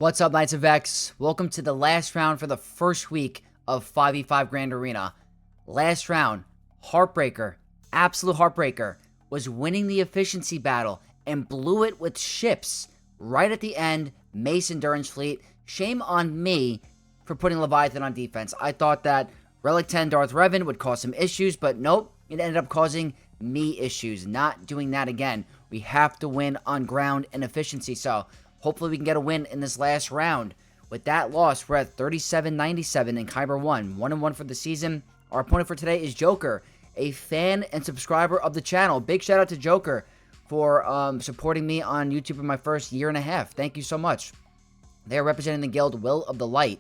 What's up, Knights of X? Welcome to the last round for the first week of 5v5 Grand Arena. Last round, heartbreaker, absolute heartbreaker, was winning the efficiency battle and blew it with ships. Right at the end, Mace Endurance Fleet. Shame on me for putting Leviathan on defense. I thought that Relic 10 Darth Revan would cause some issues, but nope, it ended up causing me issues. Not doing that again. We have to win on ground and efficiency, so hopefully we can get a win in this last round. With that loss, we're at 37-97 in Kyber 1. 1-1 for the season. Our opponent for today is Joker, a fan and subscriber of the channel. Big shout out to Joker for supporting me on YouTube in my first year and a half. Thank you so much. They are representing the guild Will of the Light.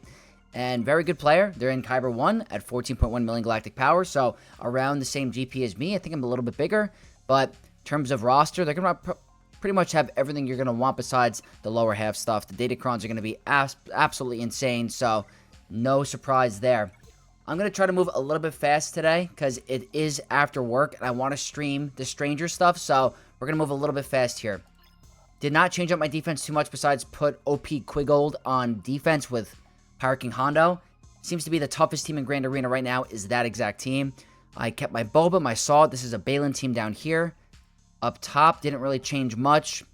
And very good player. They're in Kyber 1 at 14.1 million galactic power. So around the same GP as me. I think I'm a little bit bigger. But in terms of roster, they're going to pretty much have everything you're going to want besides the lower half stuff. The data crons are going to be absolutely insane. So no surprise there. I'm going to try to move a little bit fast today because it is after work and I want to stream the Stranger stuff. So we're going to move a little bit fast here. Did not change up my defense too much besides put OP Quiggold on defense with Pirate King Hondo. Seems to be the toughest team in Grand Arena right now is that exact team. I kept my Boba, my Saw. This is a Bane team down here. Up top, didn't really change much.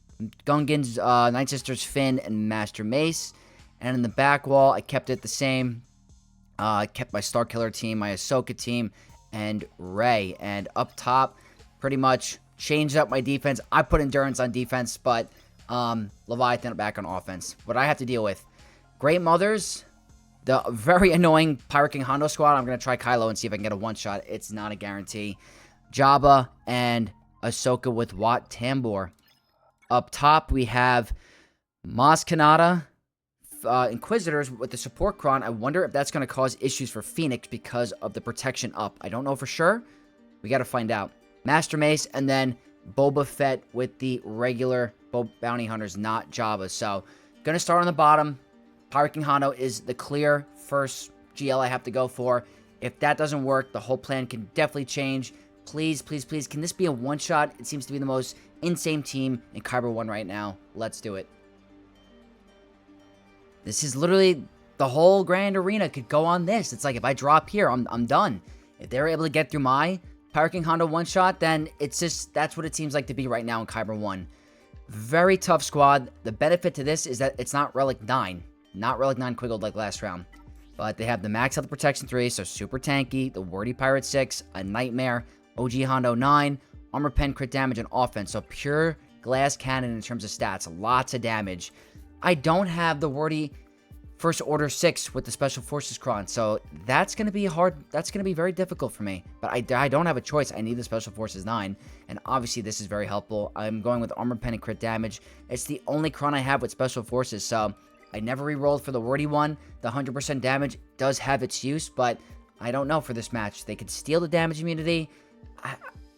Gungans, Night Sisters, Finn, and Master Mace. And in the back wall, I kept it the same. I kept my Star Killer team, my Ahsoka team, and Rey. And up top, pretty much changed up my defense. I put Endurance on defense, but Leviathan back on offense. What I have to deal with. Great Mothers, the very annoying Pirate King Hondo squad. I'm going to try Kylo and see if I can get a one-shot. It's not a guarantee. Jabba and Ahsoka with Wat Tambor. Up top, we have Maz Kanata, Inquisitors with the support Cron. I wonder if that's going to cause issues for Phoenix because of the protection up. I don't know for sure. We got to find out. Master Mace, and then Boba Fett with the regular bounty hunters, not Jabba. So, going to start on the bottom. Pirate King Hondo is the clear first GL I have to go for. If that doesn't work, the whole plan can definitely change. Please, please, please, can this be a one-shot? It seems to be the most insane team in Kyber 1 right now. Let's do it. This is literally the whole Grand Arena could go on this. It's like if I drop here, I'm done. If they're able to get through my Pirate King Hondo one-shot, then it's just, that's what it seems like to be right now in Kyber 1. Very tough squad. The benefit to this is that it's not Relic 9. Not Relic 9 Quiggold like last round. But they have the Max Health Protection 3, so super tanky, the Wordy Pirate 6, a Nightmare, OG Hondo 9, Armor Pen crit damage, and offense. So pure glass cannon in terms of stats. Lots of damage. I don't have the Wordy First Order 6 with the Special Forces Cron. So that's going to be hard. That's going to be very difficult for me. But I don't have a choice. I need the Special Forces 9. And obviously this is very helpful. I'm going with Armor Pen and crit damage. It's the only Cron I have with Special Forces. So I never re-rolled for the Wordy one. The 100% damage does have its use. But I don't know for this match. They could steal the damage immunity.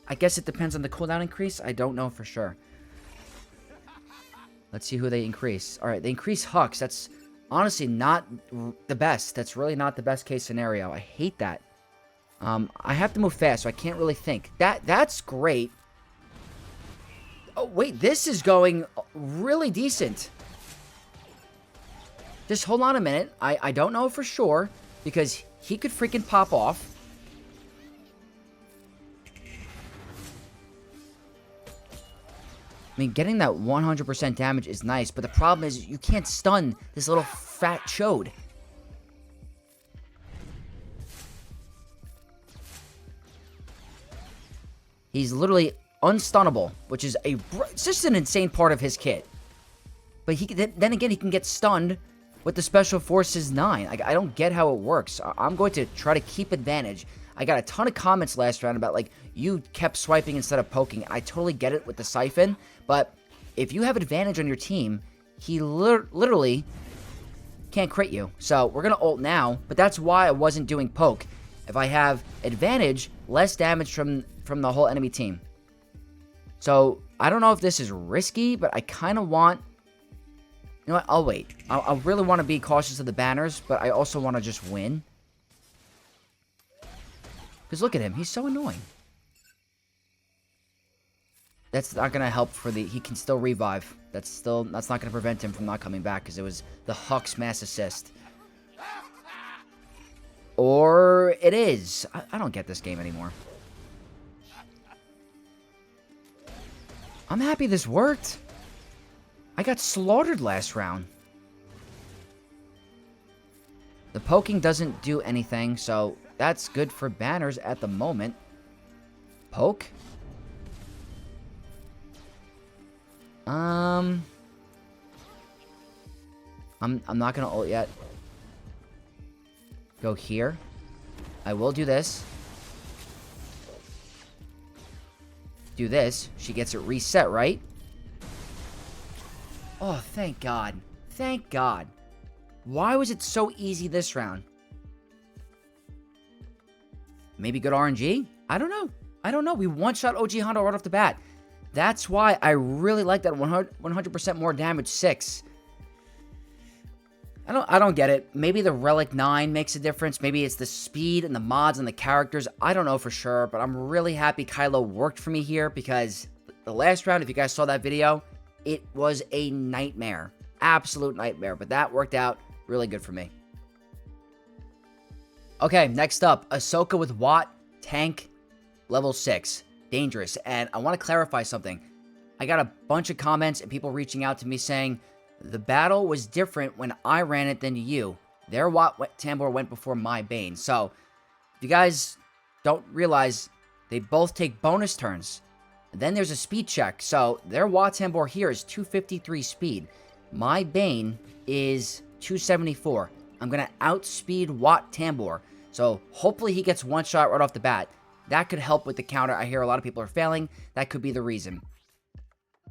I guess it depends on the cooldown increase. I don't know for sure. Let's see who they increase. Alright, they increase Hux. That's honestly not the best. That's really not the best case scenario. I hate that. I have to move fast, so I can't really think. That's great. Oh, wait. This is going really decent. Just hold on a minute. I don't know for sure, because he could freaking pop off. I mean, getting that 100% damage is nice, but the problem is you can't stun this little fat chode. He's literally unstunnable, which is it's just an insane part of his kit. But then again, he can get stunned with the Special Forces 9. I don't get how it works. I'm going to try to keep advantage. I got a ton of comments last round about, like, you kept swiping instead of poking. I totally get it with the Siphon, but if you have advantage on your team, he literally can't crit you. So we're going to ult now, but that's why I wasn't doing poke. If I have advantage, less damage from the whole enemy team. So I don't know if this is risky, but I kind of want... You know what? I'll wait. I really want to be cautious of the banners, but I also want to just win. Because look at him. He's so annoying. That's not going to help for the... He can still revive. That's not going to prevent him from not coming back, because it was the Hux mass assist. Or it is. I don't get this game anymore. I'm happy this worked. I got slaughtered last round. The poking doesn't do anything, so that's good for banners at the moment. Poke? I'm not gonna ult yet. Go here. I will do this. Do this. She gets it reset, right? Oh, thank God. Thank God. Why was it so easy this round? Maybe good RNG? I don't know. I don't know. We one-shot OG Hondo right off the bat. That's why I really like that 100% more damage 6. I don't get it. Maybe the Relic 9 makes a difference. Maybe it's the speed and the mods and the characters. I don't know for sure, but I'm really happy Kylo worked for me here, because the last round, if you guys saw that video, it was a nightmare. Absolute nightmare, but that worked out really good for me. Okay, next up, Ahsoka with Watt, tank, level 6. Dangerous. And I want to clarify something. I got a bunch of comments and people reaching out to me saying, the battle was different when I ran it than you. Their Watt Tambor went before my Bane. So, if you guys don't realize, they both take bonus turns. And then there's a speed check. So, their Watt Tambor here is 253 speed. My Bane is 274. I'm going to outspeed Watt Tambor. So, hopefully he gets one shot right off the bat. That could help with the counter. I hear a lot of people are failing. That could be the reason.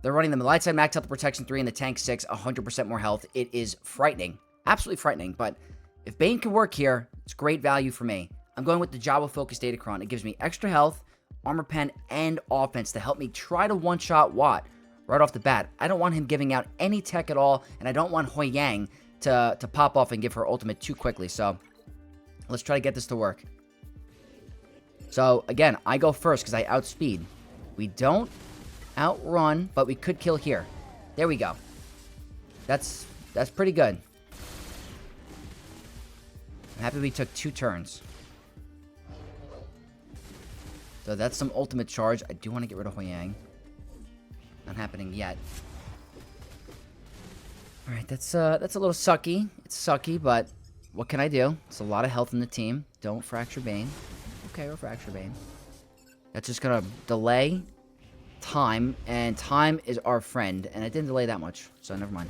They're running the light side max health, the protection 3, and the tank 6, 100% more health. It is frightening. Absolutely frightening. But if Bane can work here, it's great value for me. I'm going with the Jabba focused data Cron. It gives me extra health, armor pen, and offense to help me try to one-shot Watt right off the bat. I don't want him giving out any tech at all, and I don't want Hoi Yang to pop off and give her ultimate too quickly. So let's try to get this to work. So, again, I go first because I outspeed. We don't outrun, but we could kill here. There we go. That's pretty good. I'm happy we took 2 turns. So that's some ultimate charge. I do want to get rid of Hoi Yang. Not happening yet. Alright, that's a little sucky. It's sucky, but what can I do? It's a lot of health in the team. Don't fracture Bane. Okay, or fracture Bane. That's just gonna delay time, and time is our friend, and it didn't delay that much, so never mind.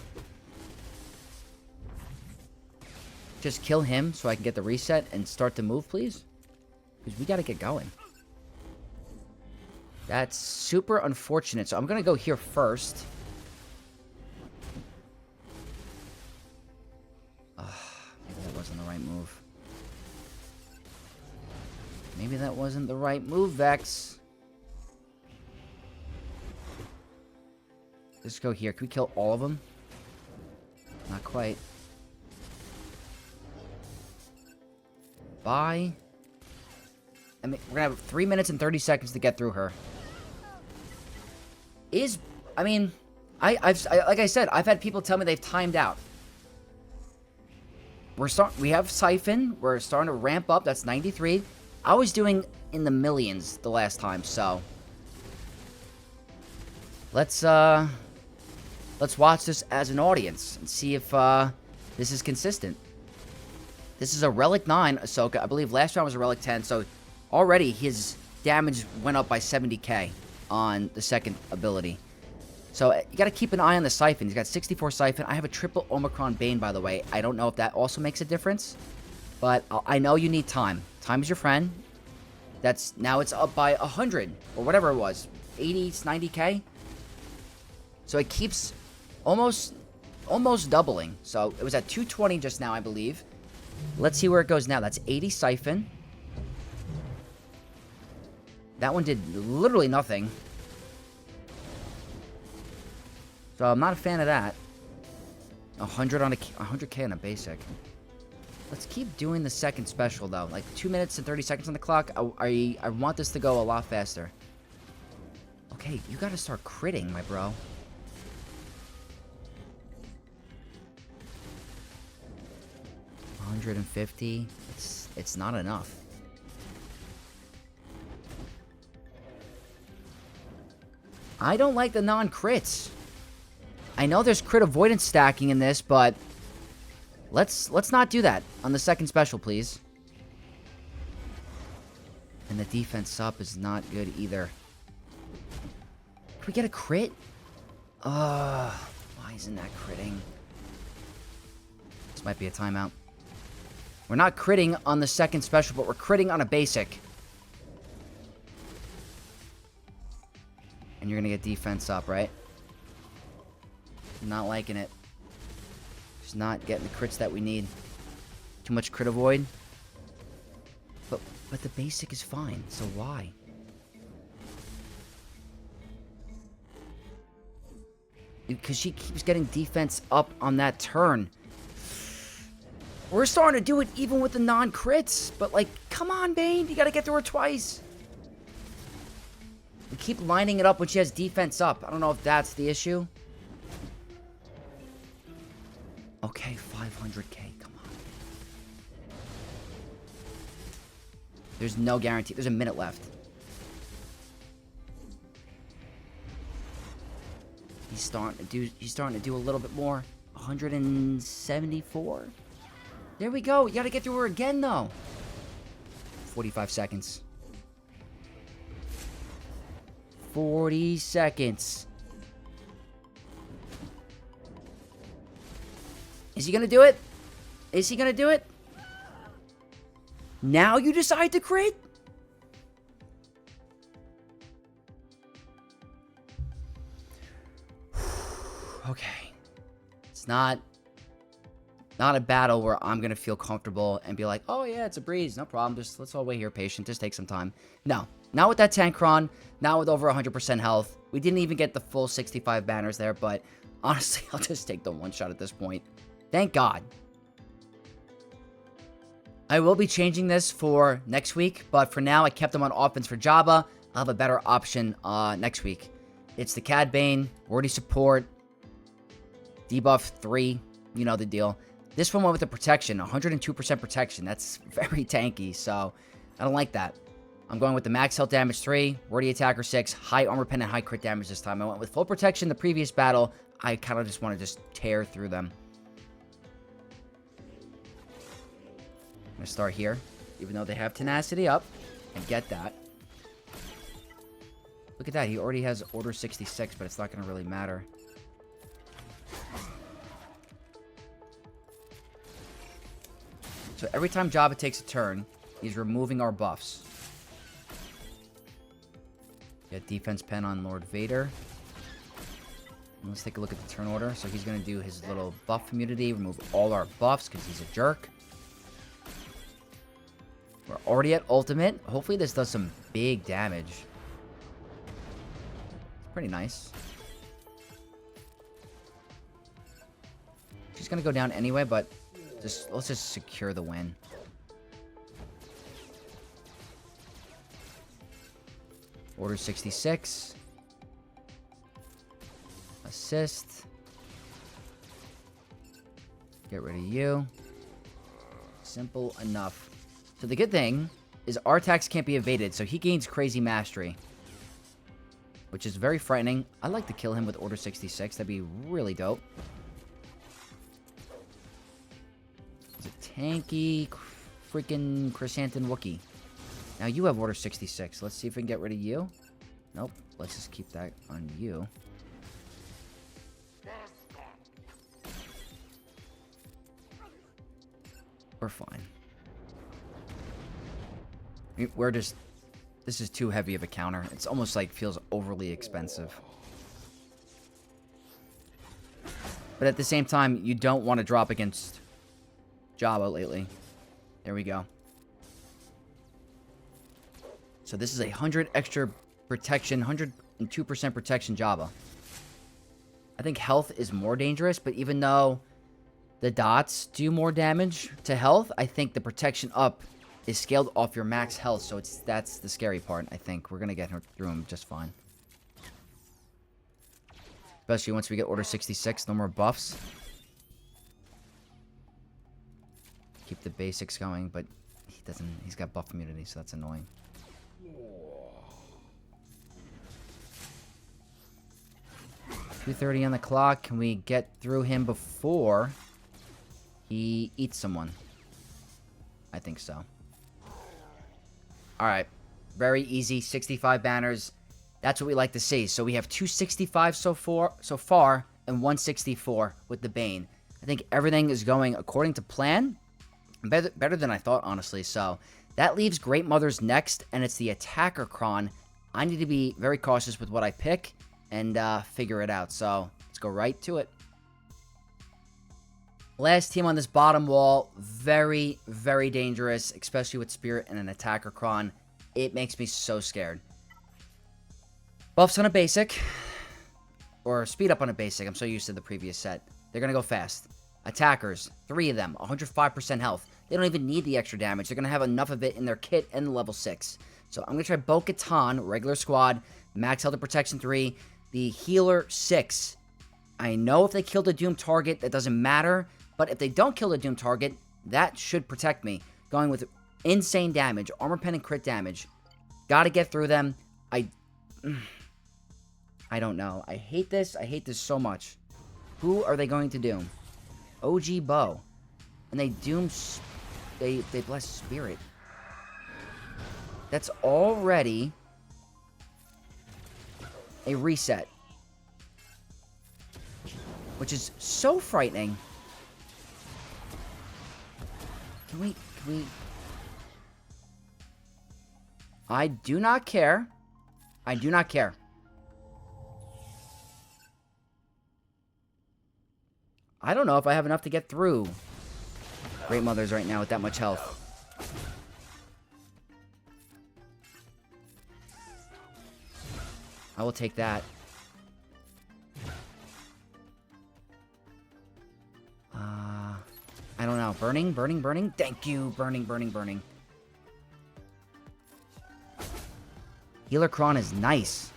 Just kill him so I can get the reset and start to move, please. Because we gotta get going. That's super unfortunate, so I'm gonna go here first. Maybe that wasn't the right move. Maybe that wasn't the right move, Vex. Let's go here. Can we kill all of them? Not quite. Bye. I mean, we're gonna have 3 minutes and 30 seconds to get through her. I mean, like I said, I've had people tell me they've timed out. We have Siphon. We're starting to ramp up. That's 93. I was doing in the millions the last time, so let's watch this as an audience and see if this is consistent. This is a Relic 9 Ahsoka. I believe last round was a Relic 10, so already his damage went up by 70k on the second ability. So you got to keep an eye on the Siphon. He's got 64 Siphon. I have a triple Omicron Bane, by the way. I don't know if that also makes a difference, but I know you need time. Time is your friend. Now it's up by 100 or whatever it was, 80, 90k. So it keeps almost doubling. So it was at 220 just now, I believe. Let's see where it goes now. That's 80 Siphon. That one did literally nothing. So I'm not a fan of that. 100k on a basic. Let's keep doing the second special, though. Like, 2 minutes and 30 seconds on the clock. I want this to go a lot faster. Okay, you gotta start critting, my bro. $150. It's not enough. I don't like the non-crits. I know there's crit avoidance stacking in this, but let's not do that on the second special, please. And the defense up is not good either. Can we get a crit? Why isn't that critting? This might be a timeout. We're not critting on the second special, but we're critting on a basic. And you're gonna get defense up, right? Not liking it. Just not getting the crits that we need. Too much crit avoid. But the basic is fine, so why? Because she keeps getting defense up on that turn. We're starting to do it even with the non-crits. But, like, come on, Bane. You gotta get to her twice. We keep lining it up when she has defense up. I don't know if that's the issue. Okay, 500k. Come on. There's no guarantee. There's a minute left. He's starting to do a little bit more. 174. There we go. You gotta get through her again, though. 45 seconds. 40 seconds. Is he gonna do it? Is he gonna do it? Now you decide to crit? Okay. It's not a battle where I'm gonna feel comfortable and be like, oh yeah, it's a breeze, no problem. Just let's all wait here, patient. Just take some time. No. Not with that tank Cron, not with over 100% health. We didn't even get the full 65 banners there, but honestly, I'll just take the one shot at this point. Thank God. I will be changing this for next week, but for now, I kept them on offense for Jabba. I'll have a better option next week. It's the Cad Bane, wordy support, debuff 3, you know the deal. This one went with the protection, 102% protection. That's very tanky, so I don't like that. I'm going with the max health damage 3, wordy attacker 6, high armor pen and high crit damage this time. I went with full protection the previous battle. I kind of just want to just tear through them. I'm going to start here, even though they have tenacity up. I get that. Look at that. He already has order 66, but it's not going to really matter. So every time Jabba takes a turn, he's removing our buffs. Got defense pen on Lord Vader. And let's take a look at the turn order. So he's going to do his little buff immunity, remove all our buffs because he's a jerk. We're already at ultimate. Hopefully this does some big damage. It's pretty nice. She's going to go down anyway, but let's just secure the win. Order 66. Assist. Get rid of you. Simple enough. So the good thing is our attacks can't be evaded, so he gains crazy mastery. Which is very frightening. I'd like to kill him with Order 66. That'd be really dope. He's a tanky, freaking Chrysanthemum Wookiee. Now you have Order 66. Let's see if we can get rid of you. Nope. Let's just keep that on you. We're fine. We're just... This is too heavy of a counter. It's almost like feels overly expensive. But at the same time, you don't want to drop against Jabba lately. There we go. So this is 100 extra protection, 102% protection Jabba. I think health is more dangerous, but even though the dots do more damage to health, I think the protection up is scaled off your max health, so that's the scary part, I think. We're going to get her through him just fine. Especially once we get Order 66, no more buffs. Keep the basics going, but he doesn't. He's got buff immunity, so that's annoying. 2:30 on the clock. Can we get through him before he eats someone? I think so. Alright. Very easy. 65 banners. That's what we like to see. So we have 265 so far and 164 with the Bane. I think everything is going according to plan. Better than I thought, honestly. So that leaves Great Mothers next, and it's the attacker Cron. I need to be very cautious with what I pick and figure it out. So let's go right to it. Last team on this bottom wall, very, very dangerous, especially with Spirit and an attacker Cron. It makes me so scared. Buffs on a basic, or speed up on a basic. I'm so used to the previous set. They're going to go fast. Attackers, 3 of them, 105% health. They don't even need the extra damage. They're going to have enough of it in their kit and level 6. So I'm going to try Bo-Katan, regular squad, max health and protection 3, the healer 6. I know if they kill the Doom target, that doesn't matter. But if they don't kill the Doom target, that should protect me. Going with insane damage, armor pen and crit damage. Gotta get through them. I don't know. I hate this. I hate this so much. Who are they going to doom? OG Bo. And they doom... They bless Spirit. That's already a reset. Which is so frightening. Can we... I do not care. I do not care. I don't know if I have enough to get through Great Mothers right now with that much health. I will take that. I don't know. Burning, burning, burning. Thank you. Burning, burning, burning. Healer Cron is nice.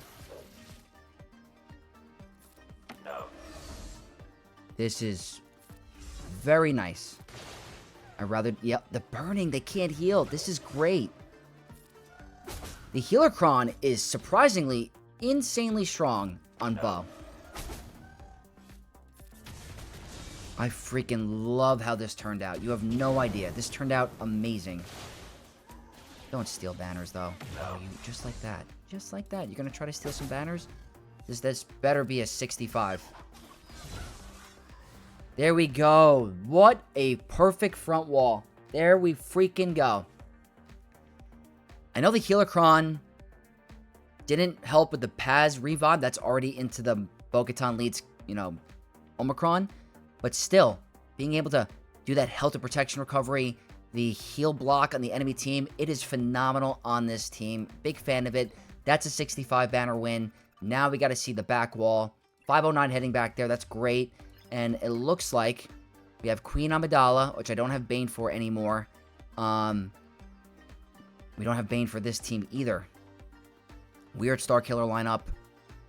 This is very nice. I'd rather... Yep, the burning. They can't heal. This is great. The Healer Cron is surprisingly insanely strong on Bo. I freaking love how this turned out. You have no idea. This turned out amazing. Don't steal banners, though. Oh, you just like that. Just like that. You're going to try to steal some banners? This better be a 65. There we go. What a perfect front wall. There we freaking go. I know the Healer Cron didn't help with the Paz revive. That's already into the Bo-Katan leads, you know, Omicron. But still, being able to do that health and protection recovery, the heal block on the enemy team, it is phenomenal on this team. Big fan of it. That's a 65 banner win. Now we got to see the back wall. 509 heading back there. That's great. And it looks like we have Queen Amidala, which I don't have Bane for anymore. We don't have Bane for this team either. Weird Star Killer lineup.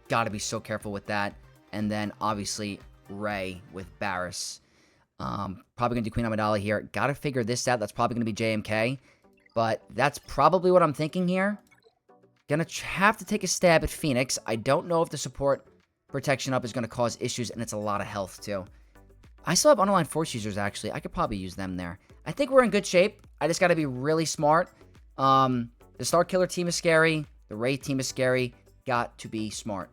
Got to be so careful with that. And then, obviously, Rey with Barris. Probably going to do Queen Amidala here. Got to figure this out. That's probably going to be JMK. But that's probably what I'm thinking here. Gonna have to take a stab at Phoenix. I don't know if the support protection up is going to cause issues, and it's a lot of health, too. I still have underline force users, actually. I could probably use them there. I think we're in good shape. I just got to be really smart. The Star Killer team is scary. The Rey team is scary. Got to be smart.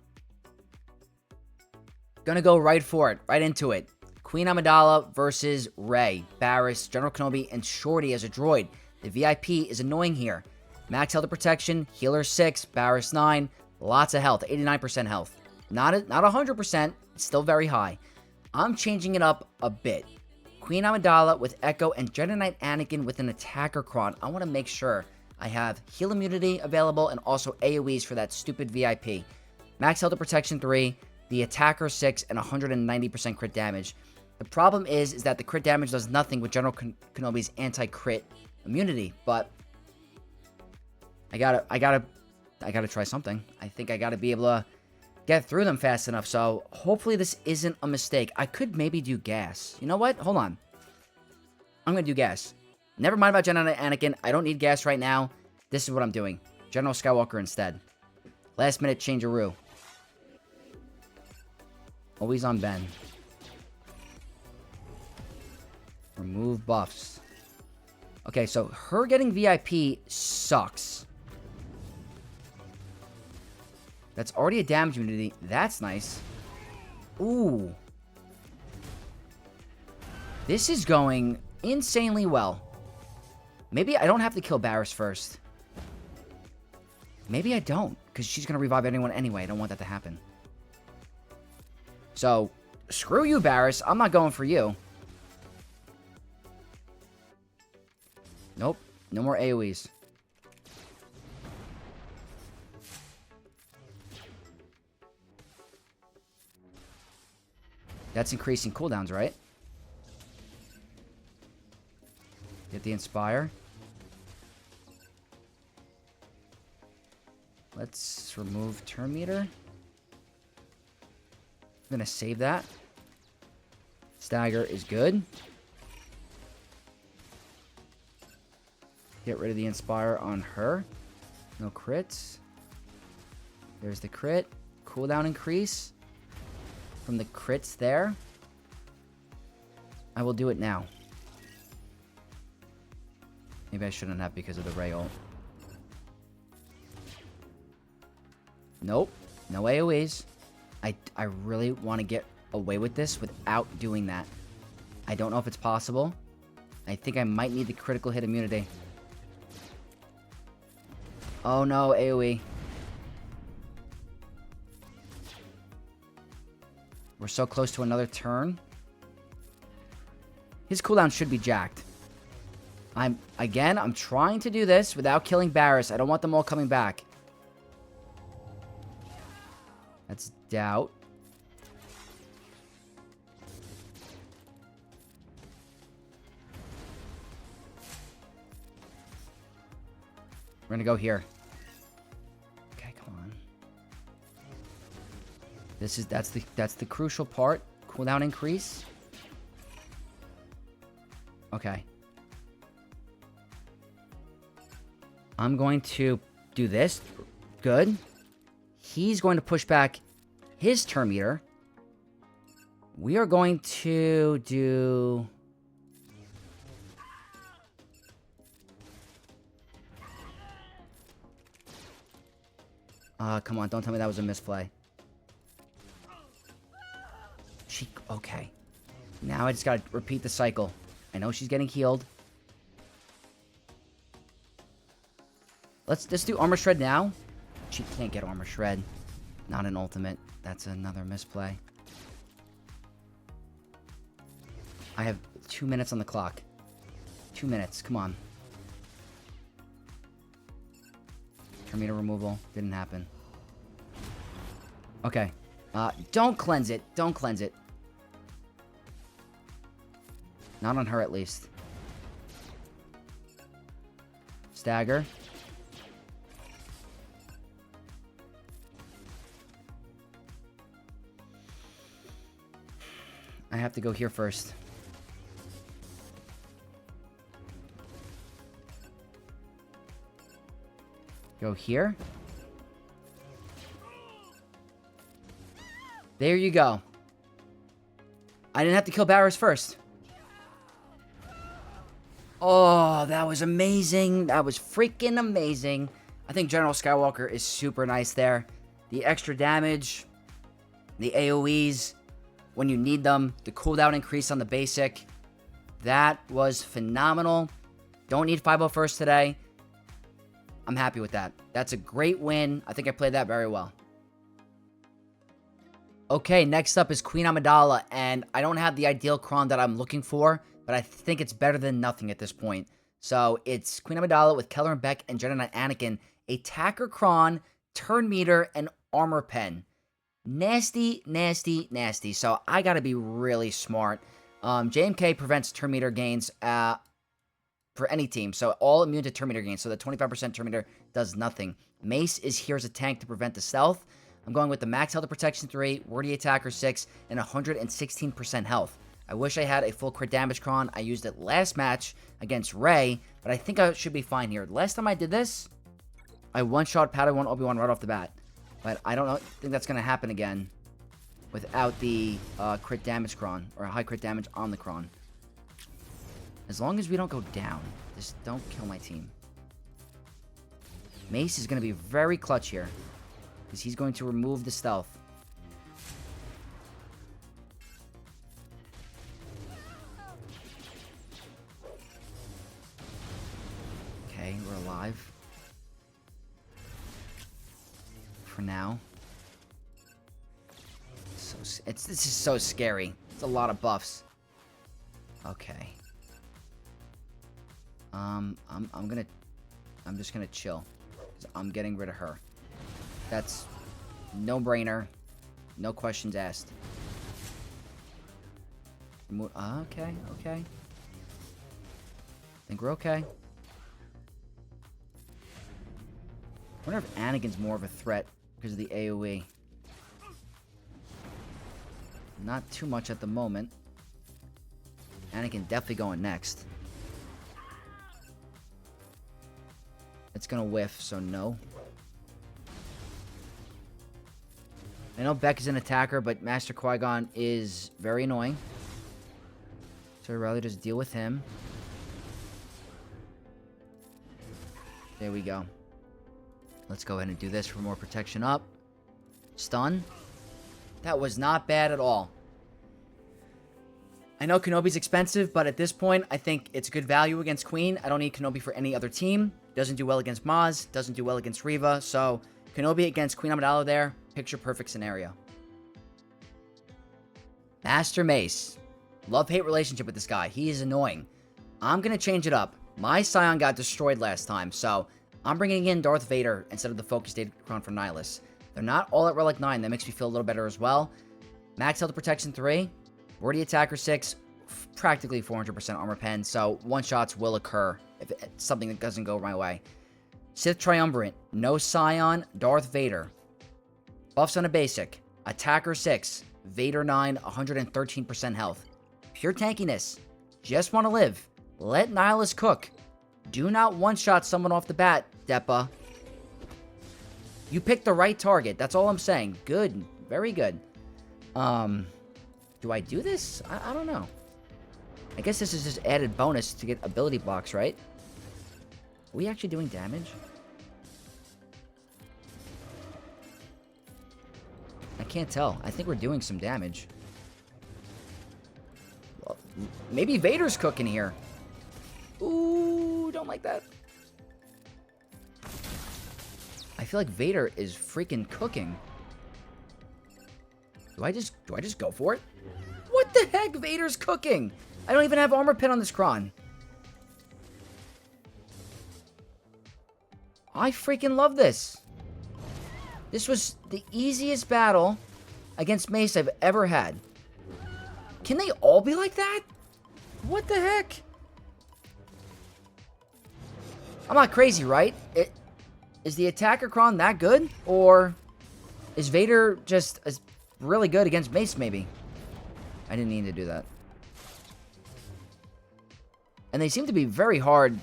Gonna go right for it. Right into it. Queen Amidala versus Rey, Barris, General Kenobi, and Shorty as a droid. The VIP is annoying here. Max health and protection, healer 6, Barris 9, lots of health, 89% health. Not 100%, it's still very high. I'm changing it up a bit. Queen Amidala with Echo and Jedi Knight Anakin with an attacker Cron. I want to make sure I have heal immunity available and also AoEs for that stupid VIP. Max health and protection 3, the attacker 6, and 190% crit damage. The problem is that the crit damage does nothing with General Kenobi's anti-crit immunity, but I gotta try something. I think I gotta be able to get through them fast enough. So hopefully this isn't a mistake. I could maybe do gas. You know what? Hold on. I'm going to do gas. Never mind about General Anakin. I don't need gas right now. This is what I'm doing. General Skywalker instead. Last minute changeroo. Always on Ben. Remove buffs. Okay, so her getting VIP sucks. That's already a damage immunity. That's nice. Ooh. This is going insanely well. Maybe I don't have to kill Barris first. Maybe I don't, because she's going to revive anyone anyway. I don't want that to happen. So, screw you, Barris. I'm not going for you. Nope. No more AoEs. That's increasing cooldowns, right? Get the Inspire. Let's remove turn meter. I'm gonna save that. Stagger is good. Get rid of the Inspire on her. No crits. There's the crit. Cooldown increase. From the crits there. I will do it now. Maybe I shouldn't have because of the Ray ult. Nope. No AoEs. I really want to get away with this without doing that. I don't know if it's possible. I think I might need the critical hit immunity. Oh no, AoE. We're so close to another turn. His cooldown should be jacked. I'm trying to do this without killing Barris. I don't want them all coming back. That's doubt. We're gonna go here. Okay, come on. That's the crucial part. Cooldown increase. Okay. I'm going to do this. Good. He's going to push back his turn meter. We are going to do... come on, don't tell me that was a misplay. Okay. Now I just gotta repeat the cycle. I know she's getting healed. Let's just do Armor Shred now. She can't get Armor Shred. Not an ultimate. That's another misplay. I have 2 minutes on the clock. 2 minutes. Come on. Turn meter removal. Didn't happen. Okay. Don't cleanse it. Don't cleanse it. Not on her, at least. Stagger. I have to go here first. Go here. There you go. I didn't have to kill Barris first. Oh, that was amazing. That was freaking amazing. I think General Skywalker is super nice there. The extra damage, the AoEs, when you need them, the cooldown increase on the basic. That was phenomenal. Don't need 501st today. I'm happy with that. That's a great win. I think I played that very well. Okay, next up is Queen Amidala, and I don't have the ideal Cron that I'm looking for, but I think it's better than nothing at this point. So it's Queen Amidala with Keller and Beck and Jedi Knight Anakin, Attacker Cron, Turn Meter, and Armor Pen. Nasty, nasty, nasty. So I gotta be really smart. JMK prevents turn meter gains for any team. So all immune to turn meter gains. So the 25% turn meter does nothing. Mace is here as a tank to prevent the stealth. I'm going with the max health of protection 3, wordy attacker 6, and 116% health. I wish I had a full crit damage Cron. I used it last match against Rey, but I think I should be fine here. Last time I did this, I one-shot Padawan Obi-Wan right off the bat. But I don't think that's going to happen again without the crit damage Cron, or high crit damage on the Cron. As long as we don't go down, just don't kill my team. Mace is going to be very clutch here, because he's going to remove the stealth. Okay, we're alive. For now. This is so scary. It's a lot of buffs. Okay. I'm just gonna chill. I'm getting rid of her. That's no-brainer. No questions asked. Okay. I think we're okay. I wonder if Anakin's more of a threat because of the AoE. Not too much at the moment. Anakin definitely going next. It's gonna whiff, so no. I know Beck is an attacker, but Master Qui-Gon is very annoying. So I'd rather just deal with him. There we go. Let's go ahead and do this for more protection up. Stun. That was not bad at all. I know Kenobi's expensive, but at this point, I think it's good value against Queen. I don't need Kenobi for any other team. Doesn't do well against Maz. Doesn't do well against Reva. So, Kenobi against Queen Amidala there. Picture perfect scenario. Master Mace. Love-hate relationship with this guy. He is annoying. I'm going to change it up. My Scion got destroyed last time, so I'm bringing in Darth Vader instead of the Focus Data Cron for Nihilus. They're not all at Relic 9. That makes me feel a little better as well. Max health protection 3. Wordy attacker 6. Practically 400% armor pen. So one-shots will occur if it's something that doesn't go my way. Sith Triumvirate. No Scion. Darth Vader. Buffs on a basic. Attacker 6. Vader 9. 113% health. Pure tankiness. Just want to live. Let Nihilus cook. Do not one-shot someone off the bat, Deppa. You picked the right target. That's all I'm saying. Good. Very good. Do I do this? I don't know. I guess this is just added bonus to get ability blocks, right? Are we actually doing damage? I can't tell. I think we're doing some damage. Well, maybe Vader's cooking here. Ooh, don't like that. I feel like Vader is freaking cooking. Do I just go for it? What the heck? Vader's cooking. I don't even have armor pen on this Cron. I freaking love this. This was the easiest battle against Mace I've ever had. Can they all be like that? What the heck? I'm not crazy, right? Is the attacker Cron that good? Or is Vader just really good against Mace, maybe? I didn't need to do that. And they seem to be very hard.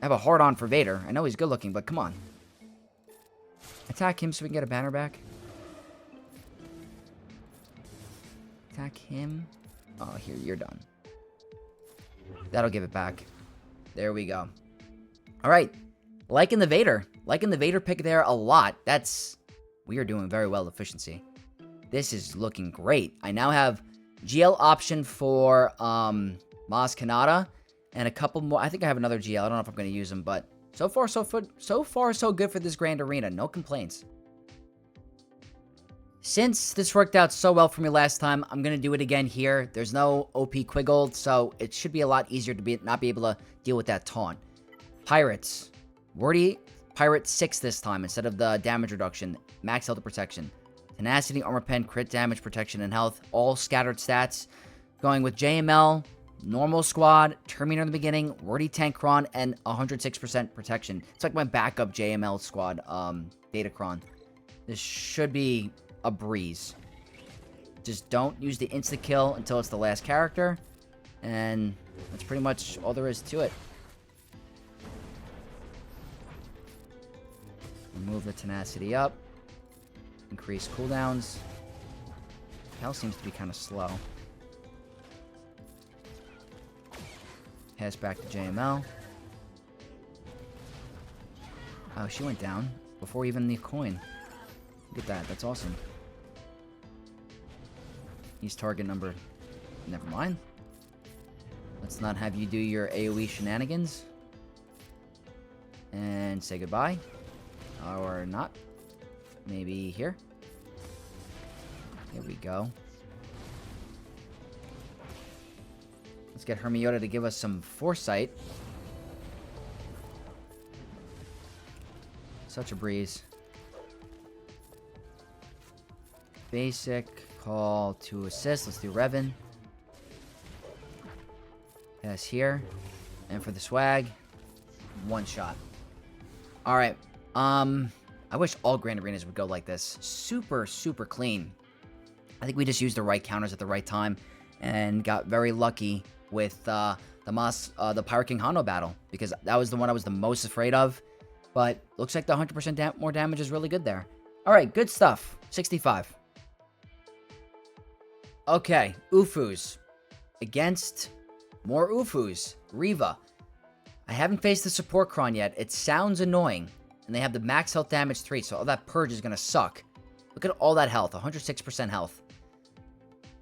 I have a hard-on for Vader. I know he's good-looking, but come on. Attack him so we can get a banner back. Attack him. Oh, here, you're done. That'll give it back. There we go. Alright. Liking the Vader. Liking the Vader pick there a lot. We are doing very well with efficiency. This is looking great. I now have GL option for Maz Kanata and a couple more. I think I have another GL. I don't know if I'm going to use them, but so far so good for this Grand Arena. No complaints. Since this worked out so well for me last time, I'm going to do it again here. There's no OP Quiggold, so it should be a lot easier to not be able to deal with that taunt. Pirates. Wordy Pirate 6 this time instead of the damage reduction. Max health protection. Tenacity, armor pen, crit damage, protection, and health. All scattered stats. Going with JML, normal squad, Terminator in the beginning, Wordy tank Cron, and 106% protection. It's like my backup JML squad, Datacron. This should be a breeze. Just don't use the insta-kill until it's the last character. And that's pretty much all there is to it. Move the tenacity up. Increase cooldowns. Hell seems to be kind of slow. Pass back to JML. Oh, she went down before even the coin. Look at that. That's awesome. He's target number. Never mind. Let's not have you do your AoE shenanigans. And say goodbye. Or not. Maybe here. Here we go. Let's get Hermiota to give us some foresight. Such a breeze. Basic. Call to assist. Let's do Revan. Pass here. And for the swag, one shot. Alright. I wish all Grand Arenas would go like this. Super, super clean. I think we just used the right counters at the right time and got very lucky with the Pirate King Hano battle, because that was the one I was the most afraid of. But looks like the 100% more damage is really good there. Alright, good stuff. 65. Okay, Ufus. Against more Ufus. Reva. I haven't faced the support Cron yet. It sounds annoying. And they have the max health damage 3, so all that purge is going to suck. Look at all that health, 106% health.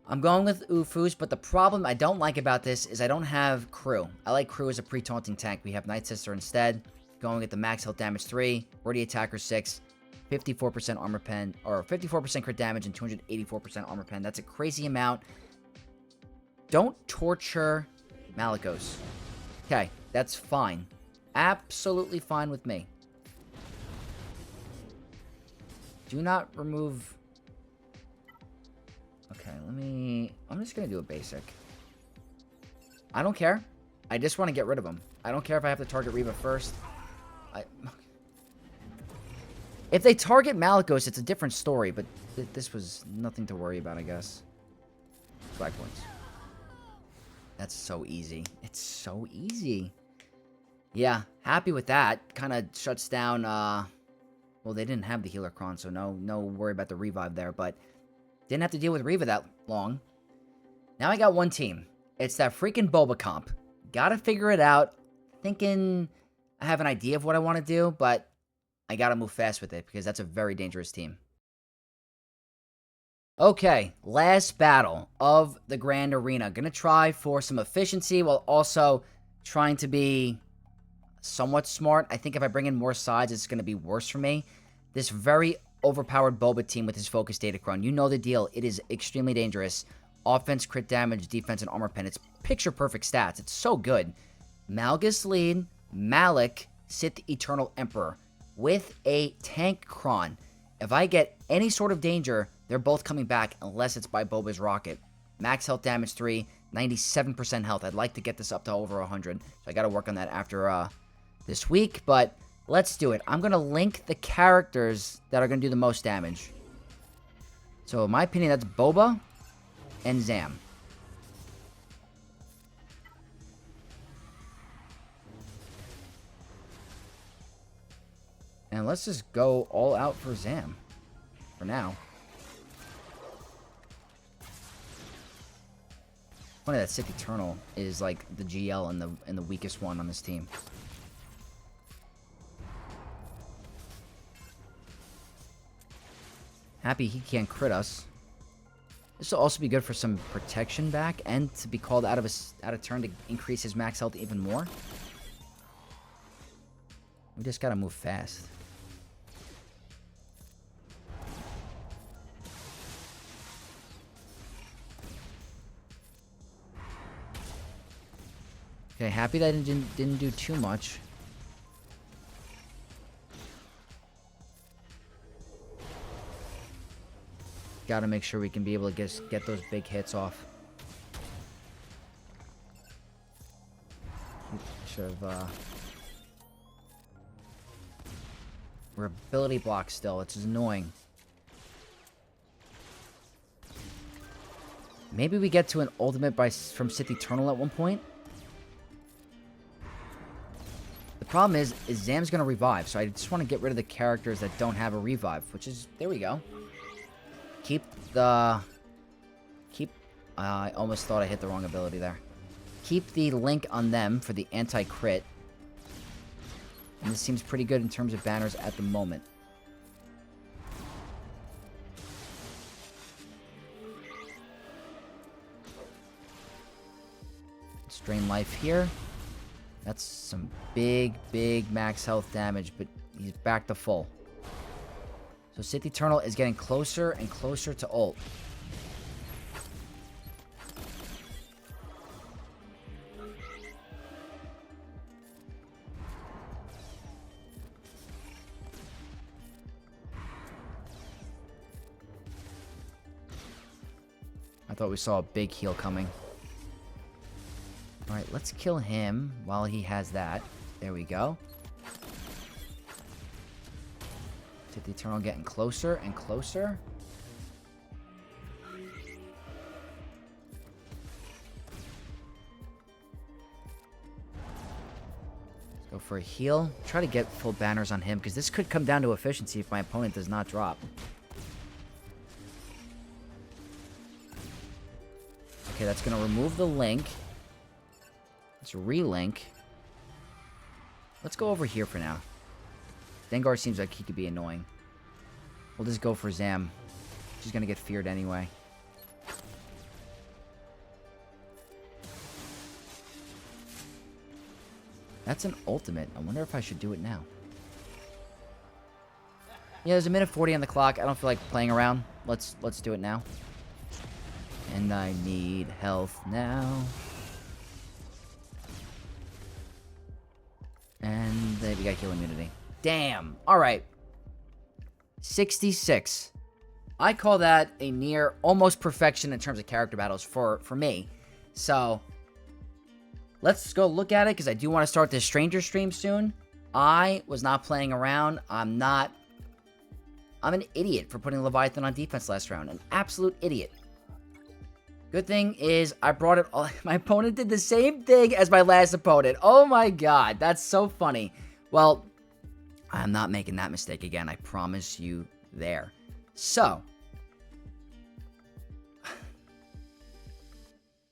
I'm going with Ufus, but the problem I don't like about this is I don't have Crew. I like Crew as a pre-taunting tank. We have Night Sister instead. Going at the max health damage 3, Wordy Attacker 6, 54% armor pen, or 54% crit damage and 284% armor pen. That's a crazy amount. Don't torture Malgus. Okay, that's fine. Absolutely fine with me. Do not remove... Okay, I'm just going to do a basic. I don't care. I just want to get rid of him. I don't care if I have to target Reva first. If they target Malgus, it's a different story, but this was nothing to worry about, I guess. Flag points. That's so easy. It's so easy. Yeah, happy with that. Kind of shuts down... Well, they didn't have the healer Cron, so no worry about the revive there, but didn't have to deal with Reva that long. Now I got one team. It's that freaking Boba comp. Gotta figure it out. Thinking I have an idea of what I want to do, but I gotta move fast with it because that's a very dangerous team. Okay, last battle of the Grand Arena. Gonna try for some efficiency while also trying to be somewhat smart. I think if I bring in more sides, it's going to be worse for me. This very overpowered Boba team with his focus Datacron. You know the deal. It is extremely dangerous. Offense, crit damage, defense, and armor pen. It's picture-perfect stats. It's so good. Malgus lead, Malik, Sith Eternal Emperor with a tank Cron. If I get any sort of danger, they're both coming back unless it's by Boba's rocket. Max health damage 3, 97% health. I'd like to get this up to over 100. So I got to work on that after this week, but let's do it. I'm going to link the characters that are going to do the most damage. So in my opinion, that's Boba and Zam. And let's just go all out for Zam for now. Funny that Sith Eternal is like the GL and the weakest one on this team. Happy he can't crit us. This will also be good for some protection back and to be called out of turn to increase his max health even more. We just gotta move fast. Okay, happy that it didn't do too much. Gotta make sure we can be able to get those big hits off. Should have, we're ability block still. It's annoying. Maybe we get to an ultimate from Sith Eternal at one point. The problem is Zam's going to revive, so I just want to get rid of the characters that don't have a revive, which is... There we go. I almost thought I hit the wrong ability there. Keep the link on them for the anti-crit. And this seems pretty good in terms of banners at the moment. Strain life here. That's some big max health damage, but he's back to full. So Sith Eternal is getting closer and closer to ult. I thought we saw a big heal coming. Alright, let's kill him while he has that. There we go. Sith Eternal getting closer and closer. Let's go for a heal. Try to get full banners on him, because this could come down to efficiency if my opponent does not drop. Okay, that's going to remove the link. Let's relink. Let's go over here for now. Dengar seems like he could be annoying. We'll just go for Zam. She's going to get feared anyway. That's an ultimate. I wonder if I should do it now. Yeah, there's a minute 40 on the clock. I don't feel like playing around. Let's do it now. And I need health now. And then we got kill immunity. Damn. Alright. 66. I call that a near almost perfection in terms of character battles for me. So, let's go look at it, because I do want to start this Stranger stream soon. I was not playing around. I'm an idiot for putting Leviathan on defense last round. An absolute idiot. Good thing is I brought it all. My opponent did the same thing as my last opponent. Oh my god, that's so funny. Well, I'm not making that mistake again. I promise you there. So,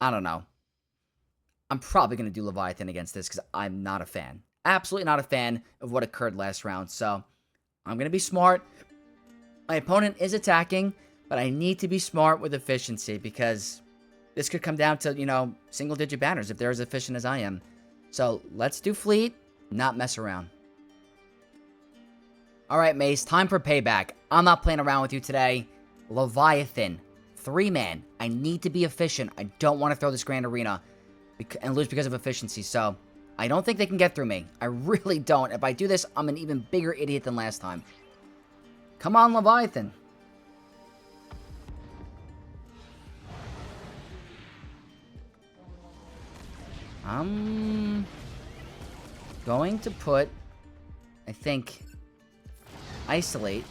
I don't know. I'm probably going to do Leviathan against this, because I'm not a fan. Absolutely not a fan of what occurred last round. So, I'm going to be smart. My opponent is attacking, but I need to be smart with efficiency, because this could come down to, you know, single-digit banners if they're as efficient as I am. So, let's do Fleet, not mess around. Alright, Mace, time for payback. I'm not playing around with you today. Leviathan, 3-man. I need to be efficient. I don't want to throw this Grand Arena and lose because of efficiency, so I don't think they can get through me. I really don't. If I do this, I'm an even bigger idiot than last time. Come on, Leviathan. I'm going to put, I think, Isolate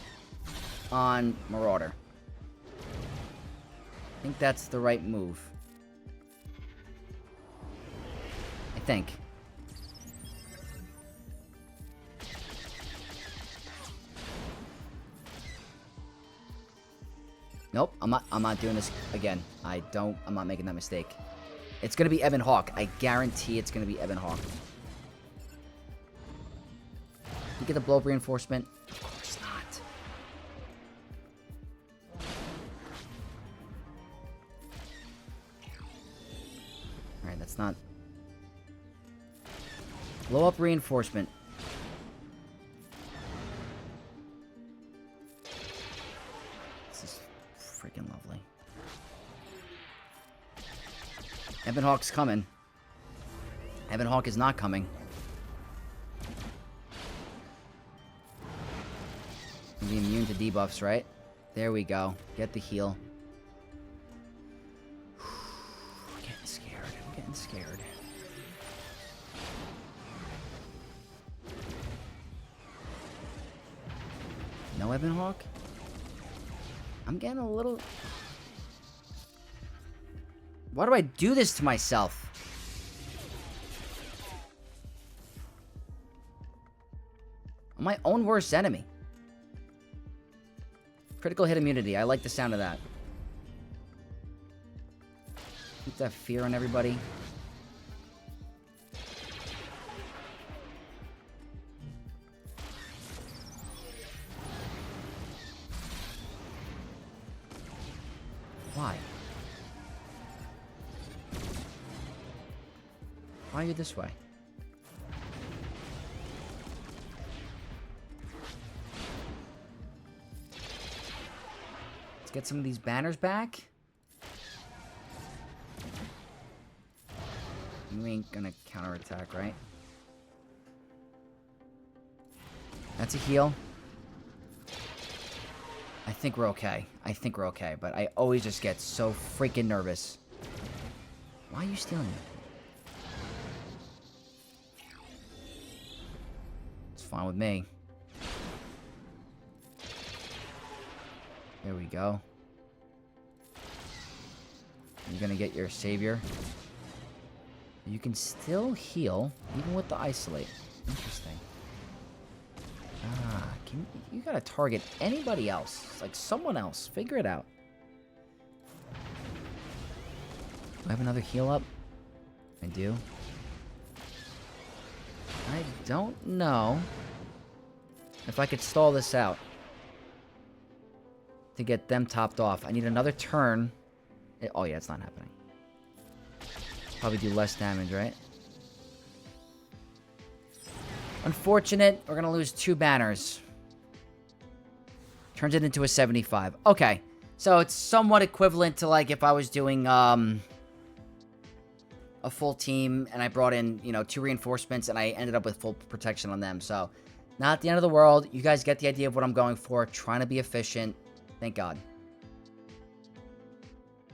on Marauder. I think that's the right move. I think. Nope, I'm not doing this again. I'm not making that mistake. It's going to be Ebon Hawk. I guarantee it's going to be Ebon Hawk. You get the blow up reinforcement? Of course not. Alright, that's not... Blow up reinforcement. This is freaking lovely. Ebon Hawk's coming. Ebon Hawk is not coming. Be immune to debuffs, right? There we go. Get the heal. I'm getting scared. I'm getting scared. No Ebon Hawk? I'm getting a little... Why do I do this to myself? I'm my own worst enemy. Critical hit immunity. I like the sound of that. Keep that fear on everybody. Why? Why are you this way? Let's get some of these banners back. We ain't gonna counterattack, right? That's a heal. I think we're okay. I think we're okay, but I always just get so freaking nervous. Why are you stealing it? It's fine with me. There we go. You're gonna get your savior. You can still heal, even with the isolate. Interesting. Ah, you gotta target anybody else. It's like someone else. Figure it out. Do I have another heal up? I do. I don't know if I could stall this out to get them topped off. I need another turn. Oh yeah, it's not happening. Probably do less damage, right? Unfortunate. We're going to lose 2 banners. Turns it into a 75. Okay. So it's somewhat equivalent to like if I was doing a full team and I brought in, you know, 2 reinforcements and I ended up with full protection on them. So not the end of the world. You guys get the idea of what I'm going for. Trying to be efficient. Thank God.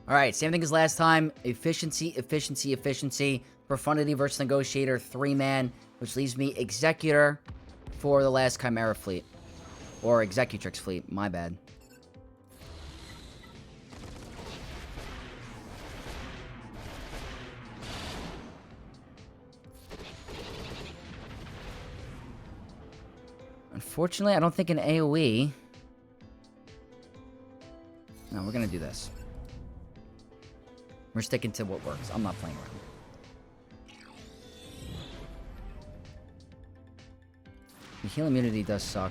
Alright, same thing as last time. Efficiency, efficiency, efficiency. Profundity versus Negotiator, 3-man, which leaves me Executor for the last Chimera fleet. Or Executrix fleet, my bad. Unfortunately, I don't think an AoE... No, we're gonna do this. We're sticking to what works. I'm not playing around. The heal immunity does suck.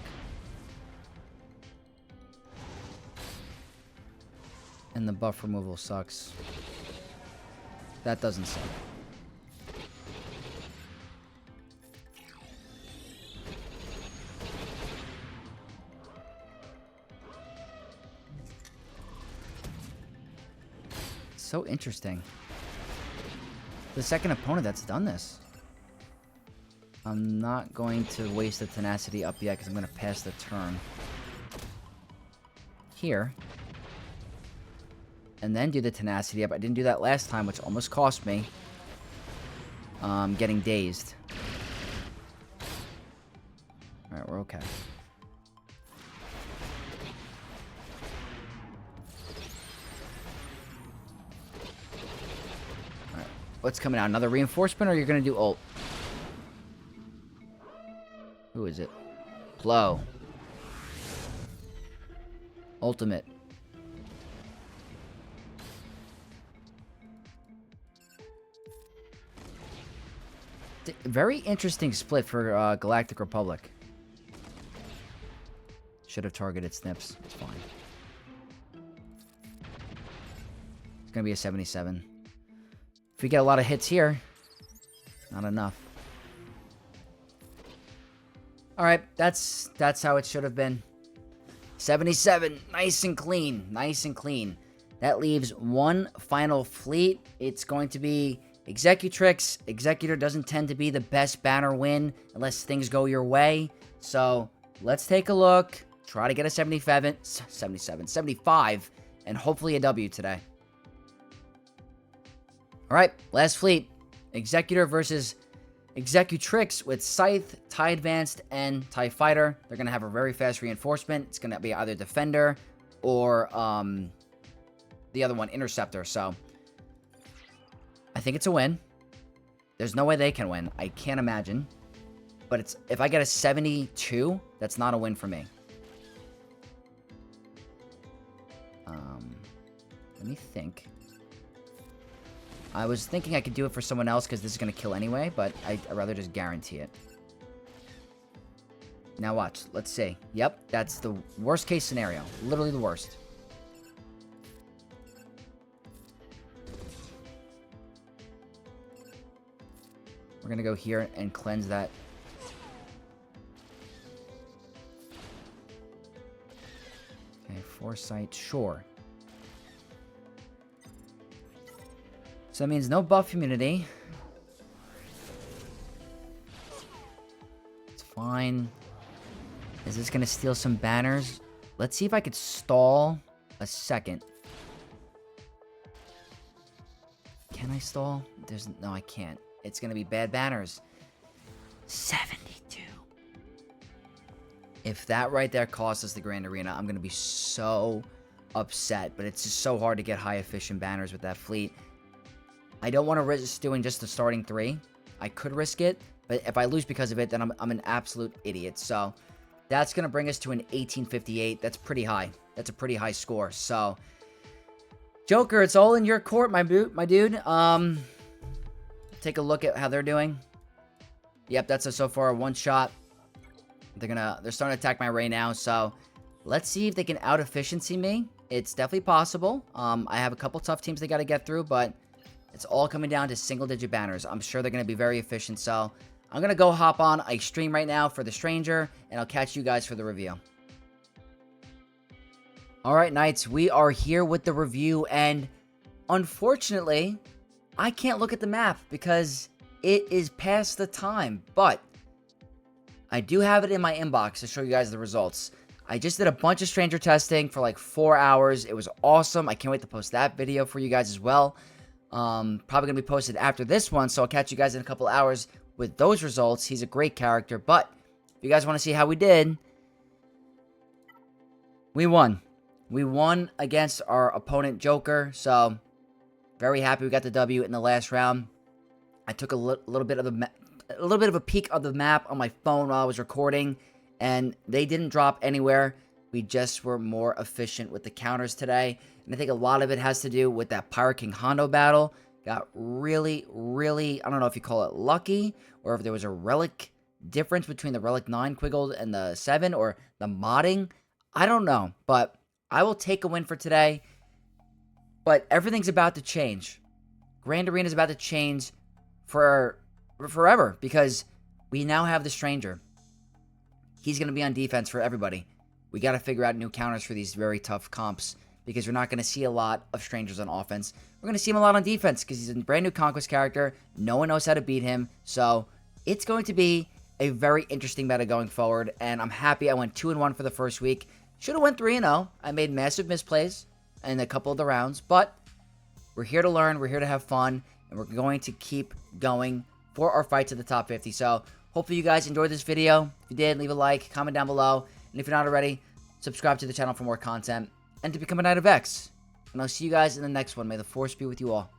And the buff removal sucks. That doesn't suck. So interesting. The second opponent that's done this. I'm not going to waste the tenacity up yet because I'm going to pass the turn. Here. And then do the tenacity up. I didn't do that last time, which almost cost me. Getting dazed. Alright, we're okay. What's coming out? Another reinforcement, or you're gonna do ult? Who is it? Plo. Ultimate. Very interesting split for Galactic Republic. Should have targeted Snips. It's fine. It's gonna be a 77. If we get a lot of hits here, not enough. Alright, that's how it should have been. 77, nice and clean, nice and clean. That leaves one final fleet. It's going to be Executrix. Executor doesn't tend to be the best banner win unless things go your way. So, let's take a look. Try to get a 75, and hopefully a W today. Alright, last fleet. Executor versus Executrix with Scythe, TIE Advanced, and TIE Fighter. They're going to have a very fast reinforcement. It's going to be either Defender or the other one, Interceptor. So, I think it's a win. There's no way they can win. I can't imagine. But it's if I get a 72, that's not a win for me. Let me think. I was thinking I could do it for someone else because this is going to kill anyway, but I'd rather just guarantee it. Now watch. Let's see. Yep, that's the worst case scenario. Literally the worst. We're going to go here and cleanse that. Okay, foresight, sure. So that means no buff immunity. It's fine. Is this going to steal some banners? Let's see if I could stall a second. Can I stall? No, I can't. It's going to be bad banners. 72. If that right there costs us the Grand Arena, I'm going to be so upset. But it's just so hard to get high efficient banners with that fleet. I don't want to risk doing just the starting 3. I could risk it, but if I lose because of it, then I'm an absolute idiot. So that's going to bring us to an 1858. That's pretty high. That's a pretty high score. So Joker, it's all in your court, my dude. Take a look at how they're doing. Yep, that's so far a one shot. They're starting to attack my Ray now. So let's see if they can out efficiency me. It's definitely possible. I have a couple tough teams they got to get through, but it's all coming down to single-digit banners. I'm sure they're going to be very efficient, so I'm going to go hop on a stream right now for the Stranger, and I'll catch you guys for the review. Alright, Knights, we are here with the review, and unfortunately, I can't look at the map because it is past the time, but I do have it in my inbox to show you guys the results. I just did a bunch of Stranger testing for like 4 hours. It was awesome. I can't wait to post that video for you guys as well. Probably gonna be posted after this one, so I'll catch you guys in a couple hours with those results. He's a great character, but if you guys want to see how we did, we won. We won against our opponent Joker, so very happy we got the W in the last round. I took a little bit of a peek of the map on my phone while I was recording, and they didn't drop anywhere. We just were more efficient with the counters today. And I think a lot of it has to do with that Pirate King Hondo battle. Got really, really, I don't know if you call it lucky, or if there was a relic difference between the Relic 9 Quiggold and the 7, or the modding. I don't know, but I will take a win for today. But everything's about to change. Grand Arena is about to change for forever, because we now have the Stranger. He's going to be on defense for everybody. We got to figure out new counters for these very tough comps, because we're not going to see a lot of Strangers on offense. We're going to see him a lot on defense, because he's a brand new Conquest character. No one knows how to beat him. So it's going to be a very interesting meta going forward, and I'm happy I went 2-1 for the first week. Should have went 3-0. I made massive misplays in a couple of the rounds, but we're here to learn. We're here to have fun, and we're going to keep going for our fight to the top 50. So hopefully you guys enjoyed this video. If you did, leave a like, comment down below, and if you're not already, subscribe to the channel for more content and to become a Knight of X. And I'll see you guys in the next one. May the Force be with you all.